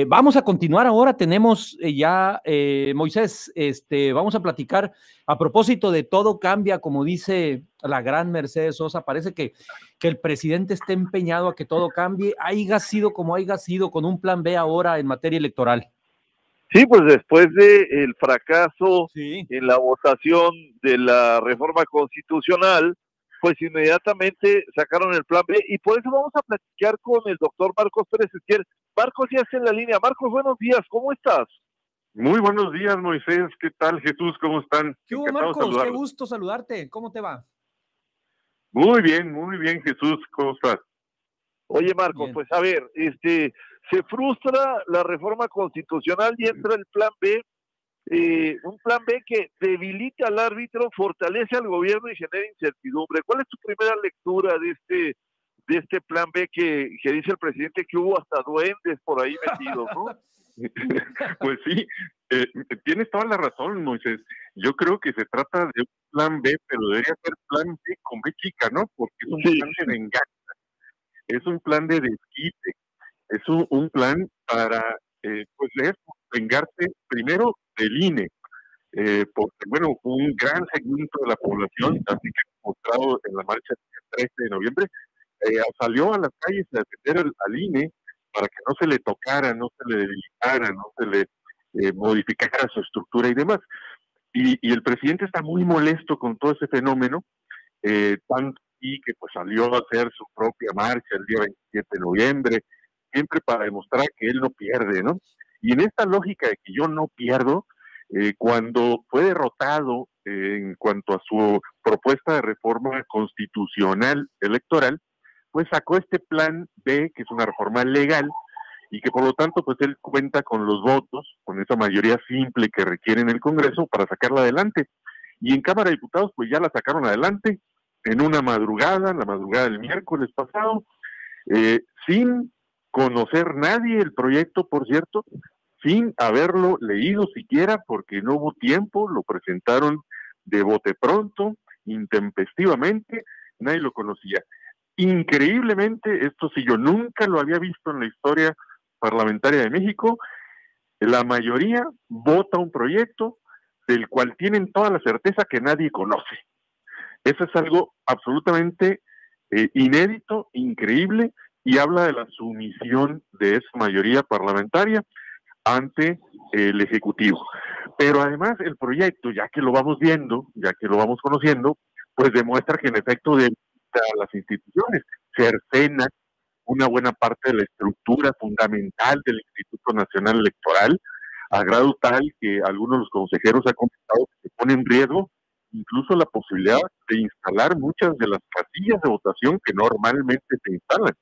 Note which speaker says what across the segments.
Speaker 1: Vamos a continuar ahora, tenemos Moisés, vamos a platicar a propósito de todo cambia, como dice la gran Mercedes Sosa, parece que el presidente está empeñado a que todo cambie, haya sido como haya sido, con un plan B ahora en materia electoral.
Speaker 2: Sí, pues después del fracaso
Speaker 1: Sí.
Speaker 2: en la votación de la reforma constitucional, pues inmediatamente sacaron el plan B, y por eso vamos a platicar con el doctor Marcos Pérez Esquier. Marcos ya está en la línea. Marcos, buenos días, ¿cómo estás?
Speaker 3: Muy buenos días, Moisés. ¿Qué tal, Jesús? ¿Cómo están?
Speaker 1: ¿Qué hubo, Marcos? Qué gusto saludarte. ¿Cómo te va?
Speaker 3: Muy bien, Jesús. ¿Cómo estás?
Speaker 2: Oye, Marcos,
Speaker 1: Bien.
Speaker 2: pues a ver, se frustra la reforma constitucional y entra el plan B, un plan B que debilita al árbitro, fortalece al gobierno y genera incertidumbre. ¿Cuál es tu primera lectura de este plan B que dice el presidente que hubo hasta duendes por ahí metidos, ¿no?
Speaker 3: Pues sí, tienes toda la razón, Moisés. Yo creo que se trata de un plan B, pero debería ser plan B con B chica, ¿no? Porque es un plan de venganza, es un plan de desquite, es un plan para, pues, vengarse primero del INE, porque, bueno, un gran segmento de la población, así que mostrado en la marcha del 13 de noviembre, salió a las calles a defender al INE para que no se le tocara, no se le debilitara, no se le modificara su estructura y demás. Y el presidente está muy molesto con todo ese fenómeno, tanto y que pues salió a hacer su propia marcha el día 27 de noviembre, siempre para demostrar que él no pierde, ¿no? Y en esta lógica de que yo no pierdo, cuando fue derrotado en cuanto a su propuesta de reforma constitucional electoral, pues sacó este plan B, que es una reforma legal, y que por lo tanto pues él cuenta con los votos, con esa mayoría simple que requiere en el Congreso para sacarla adelante. Y en Cámara de Diputados pues ya la sacaron adelante en una madrugada, la madrugada del miércoles pasado, sin conocer nadie el proyecto, por cierto, sin haberlo leído siquiera, porque no hubo tiempo, lo presentaron de bote pronto, intempestivamente, nadie lo conocía. Increíblemente, esto sí yo nunca lo había visto en la historia parlamentaria de México, la mayoría vota un proyecto del cual tienen toda la certeza que nadie conoce. Eso es algo absolutamente inédito, increíble, y habla de la sumisión de esa mayoría parlamentaria ante el Ejecutivo. Pero además el proyecto, ya que lo vamos viendo, ya que lo vamos conociendo, pues demuestra que en efecto debilita a las instituciones, cercena una buena parte de la estructura fundamental del Instituto Nacional Electoral, a grado tal que algunos de los consejeros han comentado que se pone en riesgo incluso la posibilidad de instalar muchas de las casillas de votación que normalmente se instalan.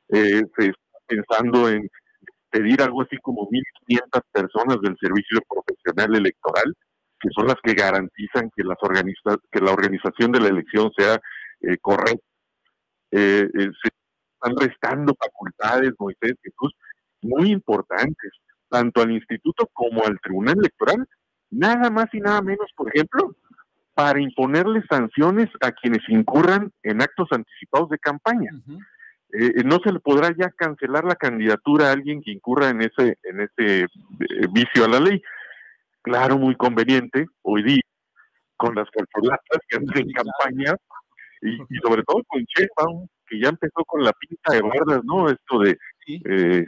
Speaker 3: Se está pensando en pedir algo así como 1,500 personas del servicio profesional electoral, que son las que garantizan que que la organización de la elección sea correcta. Se están restando facultades, Moisés, Jesús, muy importantes, tanto al instituto como al Tribunal Electoral, nada más y nada menos, por ejemplo, para imponerle sanciones a quienes incurran en actos anticipados de campaña. No se le podrá ya cancelar la candidatura a alguien que incurra en ese vicio a la ley. Claro, muy conveniente hoy día, con las calculatas que andan en campaña, y sobre todo con Sheinbaum, que ya empezó con la pinta de bardas, ¿no? Esto de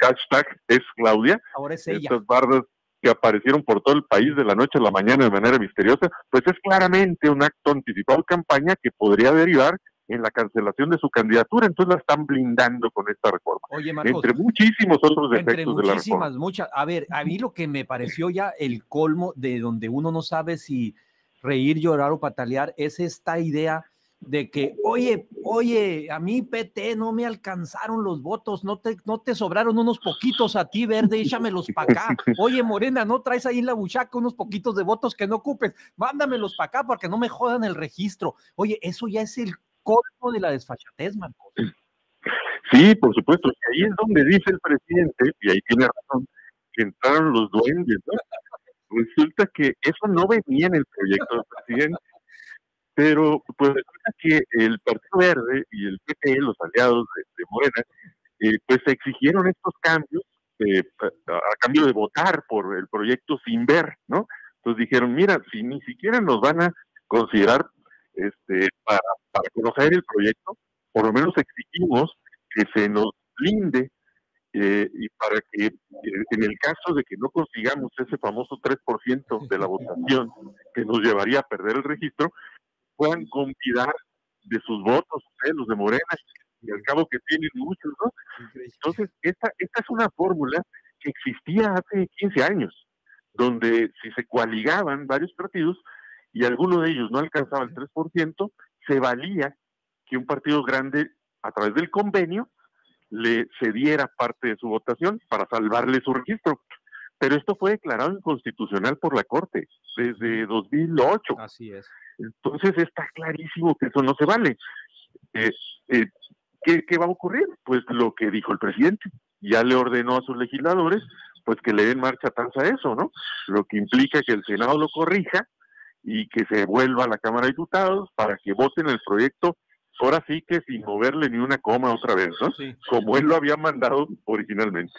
Speaker 3: hashtag es Claudia.
Speaker 1: Ahora es ella.
Speaker 3: Estas bardas que aparecieron por todo el país de la noche a la mañana de manera misteriosa, pues es claramente un acto anticipado de campaña que podría derivar en la cancelación de su candidatura. Entonces la están blindando con esta reforma.
Speaker 1: Oye, Marcos,
Speaker 3: entre muchísimos otros defectos de la reforma.
Speaker 1: A ver, a mí lo que me pareció ya el colmo de donde uno no sabe si reír, llorar o patalear es esta idea de que, oye, a mí PT no me alcanzaron los votos, no te sobraron unos poquitos a ti, Verde, échamelos para acá. Oye, Morena, no traes ahí en la buchaca unos poquitos de votos que no ocupes, mándamelos para acá porque no me jodan el registro. Oye, eso ya es el colmo de la desfachatez, Marcos.
Speaker 3: Sí, por supuesto, y ahí es donde dice el presidente, y ahí tiene razón, que entraron los duendes, ¿no? Resulta que eso no venía en el proyecto del presidente, pero pues resulta que el Partido Verde y el PP, los aliados de Morena, pues exigieron estos cambios a cambio de votar por el proyecto sin ver, ¿no? Entonces dijeron, mira, si ni siquiera nos van a considerar para conocer el proyecto, por lo menos exigimos que se nos blinde y para que en el caso de que no consigamos ese famoso 3% de la votación que nos llevaría a perder el registro, puedan convidar de sus votos, los de Morena, y al cabo que tienen muchos, ¿no? Entonces, esta es una fórmula que existía hace 15 años, donde si se coaligaban varios partidos y alguno de ellos no alcanzaba el 3%, se valía que un partido grande, a través del convenio, le cediera parte de su votación para salvarle su registro. Pero esto fue declarado inconstitucional por la Corte desde 2008.
Speaker 1: Así es.
Speaker 3: Entonces está clarísimo que eso no se vale. ¿Qué va a ocurrir? Pues lo que dijo el presidente. Ya le ordenó a sus legisladores pues que le den marcha atrás a eso, ¿no? Lo que implica que el Senado lo corrija y que se vuelva a la Cámara de Diputados para que voten el proyecto, ahora sí que sin moverle ni una coma otra vez, ¿no? Sí. Como él lo había mandado originalmente.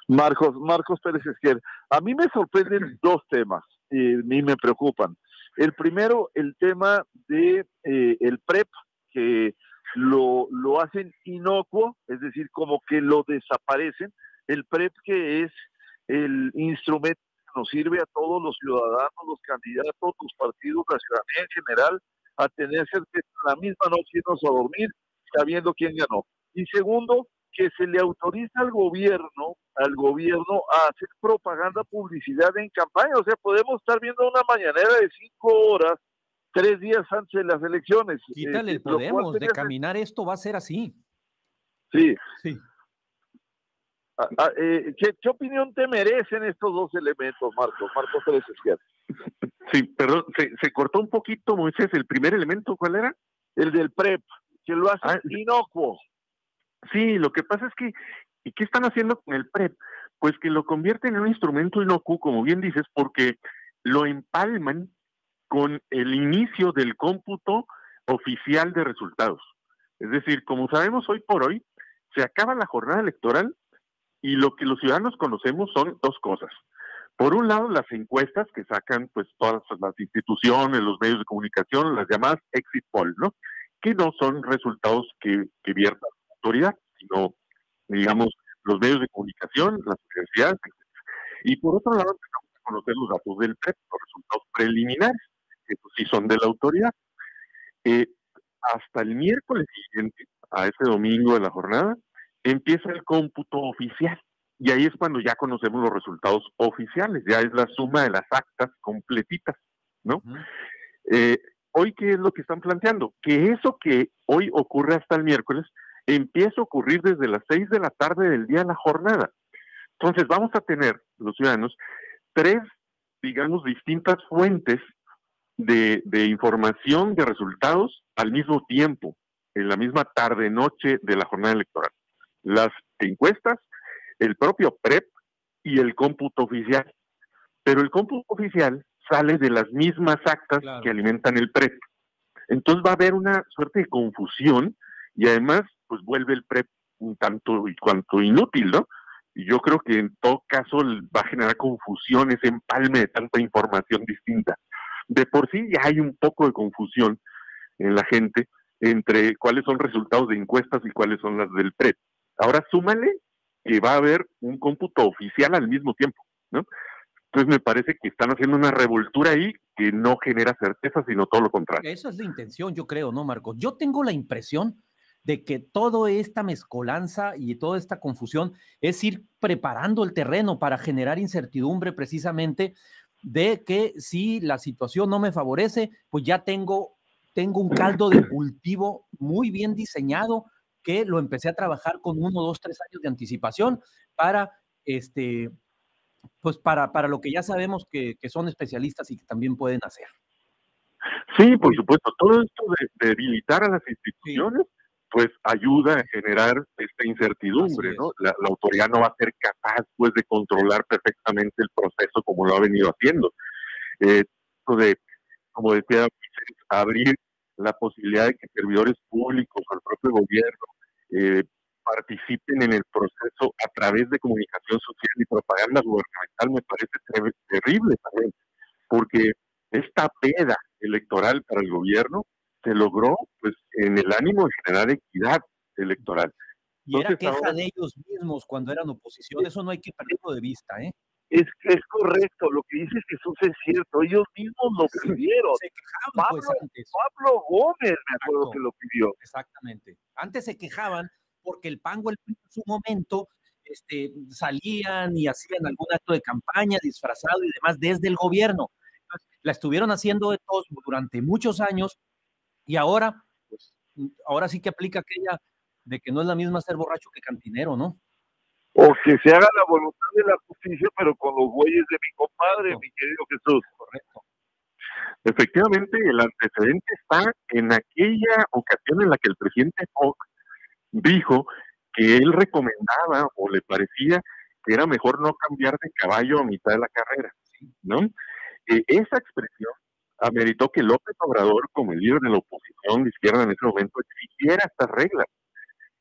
Speaker 2: Marcos Pérez Esquer, a mí me sorprenden dos temas, a mí me preocupan. El primero, el tema de el PREP, que lo hacen inocuo, es decir, como que lo desaparecen. El PREP, que es el instrumento que nos sirve a todos los ciudadanos, los candidatos, los partidos, la ciudadanía en general, a tener certeza la misma noche irnos a dormir sabiendo quién ganó. Y segundo, que se le autoriza al gobierno a hacer propaganda, publicidad en campaña. O sea, podemos estar viendo una mañanera de 5 horas, 3 días antes de las elecciones.
Speaker 1: Quítale el Podemos, de caminar esto va a ser así.
Speaker 2: Sí. Sí. ¿Qué opinión te merecen estos dos elementos, Marcos Pérez Esquer?
Speaker 3: Sí, perdón, se cortó un poquito, Moisés. ¿El primer elemento cuál era?
Speaker 2: El del PREP, que lo hace inocuo.
Speaker 3: Sí, lo que pasa es que, ¿y qué están haciendo con el PREP? Pues que lo convierten en un instrumento inocuo, como bien dices, porque lo empalman con el inicio del cómputo oficial de resultados. Es decir, como sabemos hoy por hoy, se acaba la jornada electoral y lo que los ciudadanos conocemos son dos cosas. Por un lado, las encuestas que sacan pues todas las instituciones, los medios de comunicación, las llamadas exit poll, ¿no? Que no son resultados que viertan la autoridad, sino, digamos, los medios de comunicación, las universidades, etc. Y por otro lado, empezamos a conocer los datos del PREP, los resultados preliminares, que pues, sí son de la autoridad. Hasta el miércoles siguiente, a ese domingo de la jornada, empieza el cómputo oficial. Y ahí es cuando ya conocemos los resultados oficiales, ya es la suma de las actas completitas, ¿no? Hoy, ¿qué es lo que están planteando? Que eso que hoy ocurre hasta el miércoles, empieza a ocurrir desde las 6 de la tarde del día de la jornada. Entonces vamos a tener, los ciudadanos, 3, digamos, distintas fuentes de información, de resultados, al mismo tiempo, en la misma tarde-noche de la jornada electoral. Las encuestas, el propio PREP y el cómputo oficial. Pero el cómputo oficial sale de las mismas actas que alimentan el PREP. Entonces va a haber una suerte de confusión y además pues vuelve el PREP un tanto y cuanto inútil, ¿no? Y yo creo que en todo caso va a generar confusión ese empalme de tanta información distinta. De por sí ya hay un poco de confusión en la gente entre cuáles son resultados de encuestas y cuáles son las del PREP. Ahora súmale que va a haber un cómputo oficial al mismo tiempo, ¿no? Entonces me parece que están haciendo una revoltura ahí que no genera certeza, sino todo lo contrario.
Speaker 1: Esa es la intención, yo creo, ¿no, Marcos? Yo tengo la impresión de que toda esta mezcolanza y toda esta confusión es ir preparando el terreno para generar incertidumbre precisamente de que si la situación no me favorece, pues ya tengo un caldo de cultivo muy bien diseñado que lo empecé a trabajar con 1, 2, 3 años de anticipación para pues para lo que ya sabemos que son especialistas y que también pueden hacer.
Speaker 3: Sí, por supuesto, todo esto de debilitar a las instituciones, pues ayuda a generar esta incertidumbre, ¿no? La autoridad no va a ser capaz, pues, de controlar perfectamente el proceso como lo ha venido haciendo. Como decía, abrir la posibilidad de que servidores públicos o el propio gobierno participen en el proceso a través de comunicación social y propaganda gubernamental me parece terrible también, porque esta veda electoral para el gobierno se logró pues en el ánimo de generar equidad electoral.
Speaker 1: Y era queja de ellos mismos cuando eran oposición, eso no hay que perderlo de vista, ¿eh?
Speaker 2: Es correcto, lo que dice Jesús es cierto, ellos mismos lo pidieron.
Speaker 1: Se quejaban pues antes.
Speaker 2: Pablo Gómez, me acuerdo que lo pidió.
Speaker 1: Exactamente. Antes se quejaban porque el PAN o el PRI en su momento salían y hacían algún acto de campaña disfrazado y demás desde el gobierno. Entonces, la estuvieron haciendo de todos durante muchos años y ahora, pues, ahora sí que aplica aquella de que no es la misma ser borracho que cantinero, ¿no?
Speaker 2: O que se haga la voluntad de la justicia, pero con los bueyes de mi compadre, mi querido Jesús.
Speaker 1: Correcto.
Speaker 3: Efectivamente, el antecedente está en aquella ocasión en la que el presidente Fox dijo que él recomendaba o le parecía que era mejor no cambiar de caballo a mitad de la carrera, ¿no? Esa expresión ameritó que López Obrador, como el líder de la oposición de izquierda en ese momento, exigiera estas reglas,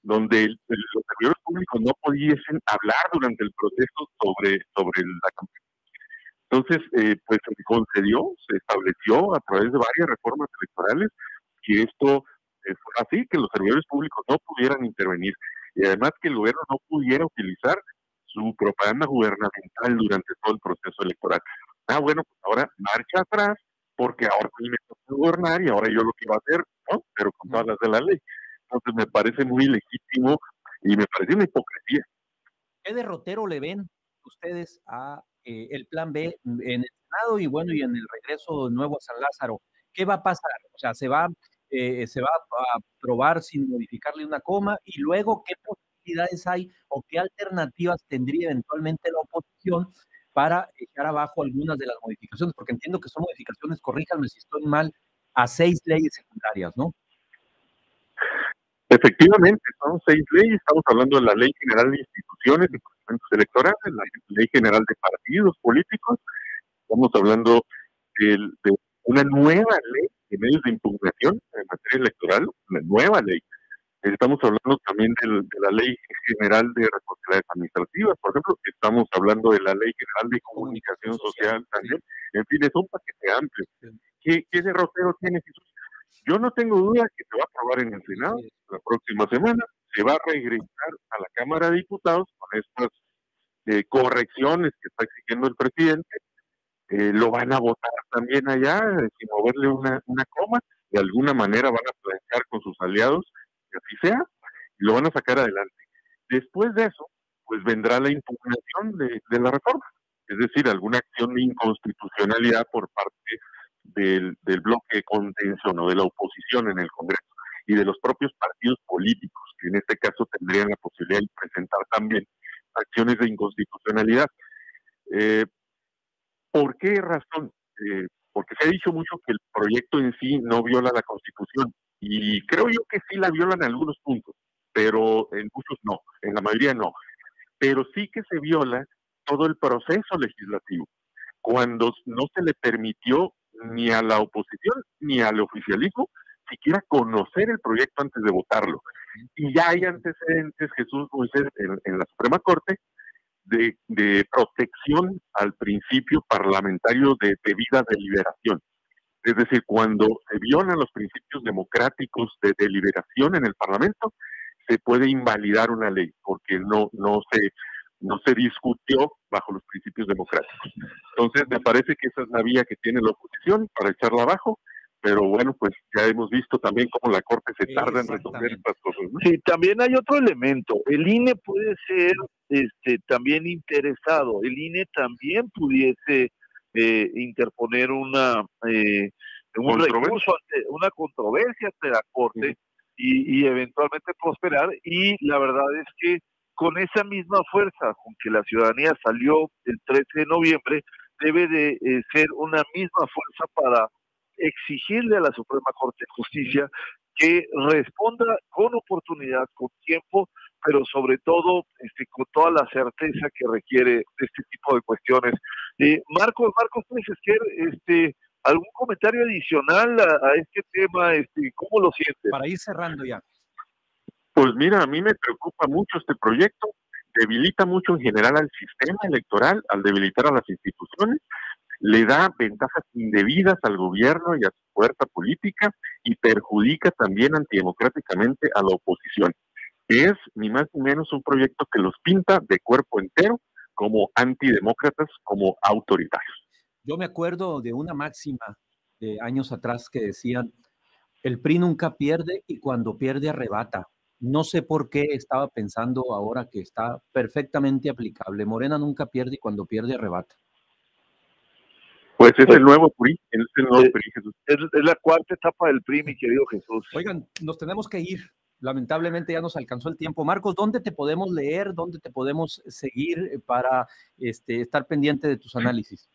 Speaker 3: donde los servidores públicos no pudiesen hablar durante el proceso sobre la campaña. Entonces, pues se concedió, se estableció a través de varias reformas electorales que esto fuera así, que los servidores públicos no pudieran intervenir y además que el gobierno no pudiera utilizar su propaganda gubernamental durante todo el proceso electoral. Bueno, pues ahora marcha atrás, porque ahora a mí me toca gobernar y ahora yo lo quiero hacer, ¿no? Pero con todas las de la ley. Entonces me parece muy legítimo y me parece una hipocresía.
Speaker 1: ¿Qué derrotero le ven ustedes a el plan B en el Senado y bueno, y en el regreso de nuevo a San Lázaro? ¿Qué va a pasar? O sea, se va a aprobar sin modificarle una coma y luego qué posibilidades hay o qué alternativas tendría eventualmente la oposición para echar abajo algunas de las modificaciones, porque entiendo que son modificaciones, corríjanme si estoy mal, a 6 leyes secundarias, ¿no?
Speaker 3: Efectivamente, son 6 leyes, estamos hablando de la Ley General de Instituciones y Procedimientos Electorales, la Ley General de Partidos Políticos, estamos hablando de una nueva ley de medios de impugnación en materia electoral, una nueva ley. Estamos hablando también de la Ley General de Responsabilidades Administrativas, por ejemplo, estamos hablando de la Ley General de Comunicación Social también, en fin, es un paquete amplio. ¿Qué derrotero tiene Jesús? Yo no tengo duda que se va a aprobar en el Senado la próxima semana, se va a regresar a la Cámara de Diputados con estas correcciones que está exigiendo el presidente, lo van a votar también allá, sin moverle una coma, de alguna manera van a planchar con sus aliados, que así sea, y lo van a sacar adelante. Después de eso, pues vendrá la impugnación de la reforma, es decir, alguna acción de inconstitucionalidad por parte del bloque de contención o de la oposición en el Congreso y de los propios partidos políticos, que en este caso tendrían la posibilidad de presentar también acciones de inconstitucionalidad. ¿Por qué razón? Porque se ha dicho mucho que el proyecto en sí no viola la Constitución, y creo yo que sí la violan en algunos puntos, pero en muchos no, en la mayoría no. Pero sí que se viola todo el proceso legislativo, cuando no se le permitió ni a la oposición ni al oficialismo siquiera conocer el proyecto antes de votarlo. Y ya hay antecedentes, Jesús Moisés, en la Suprema Corte, de protección al principio parlamentario de debida deliberación. Es decir, cuando se violan los principios democráticos de deliberación en el Parlamento, se puede invalidar una ley, porque no se discutió bajo los principios democráticos. Entonces, me parece que esa es la vía que tiene la oposición para echarla abajo, pero bueno, pues ya hemos visto también cómo la Corte se tarda en resolver estas cosas, ¿no?
Speaker 2: Sí, también hay otro elemento. El INE puede ser también interesado. El INE también pudiese interponer un recurso, una controversia ante la Corte y eventualmente prosperar. Y la verdad es que con esa misma fuerza con que la ciudadanía salió el 13 de noviembre, debe de ser una misma fuerza para exigirle a la Suprema Corte de Justicia que responda con oportunidad, con tiempo, pero sobre todo con toda la certeza que requiere este tipo de cuestiones. Marcos Pérez, ¿algún comentario adicional a este tema? ¿Cómo lo sientes?
Speaker 1: Para ir cerrando ya.
Speaker 3: Pues mira, a mí me preocupa mucho este proyecto, debilita mucho en general al sistema electoral, al debilitar a las instituciones, le da ventajas indebidas al gobierno y a su fuerza política y perjudica también antidemocráticamente a la oposición. Es ni más ni menos un proyecto que los pinta de cuerpo entero como antidemócratas, como autoritarios.
Speaker 1: Yo me acuerdo de una máxima de años atrás que decían, el PRI nunca pierde y cuando pierde arrebata. No sé por qué estaba pensando ahora que está perfectamente aplicable. Morena nunca pierde y cuando pierde arrebata.
Speaker 3: Pues es el nuevo PRI, Jesús.
Speaker 2: Es la cuarta etapa del PRI, mi querido Jesús.
Speaker 1: Oigan, nos tenemos que ir. Lamentablemente ya nos alcanzó el tiempo. Marcos, ¿dónde te podemos leer? ¿Dónde te podemos seguir para estar pendiente de tus análisis?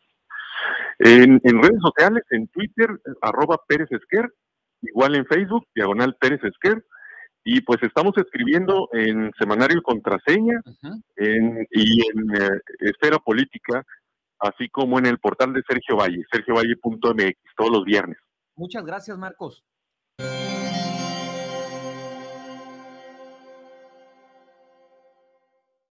Speaker 3: En redes sociales, en Twitter, @PérezEsquer, igual en Facebook, /Pérez Esquer, y pues estamos escribiendo en Semanario Contraseña y en Esfera Política, así como en el portal de Sergio Valle, sergiovalle.mx, todos los viernes.
Speaker 1: Muchas gracias, Marcos.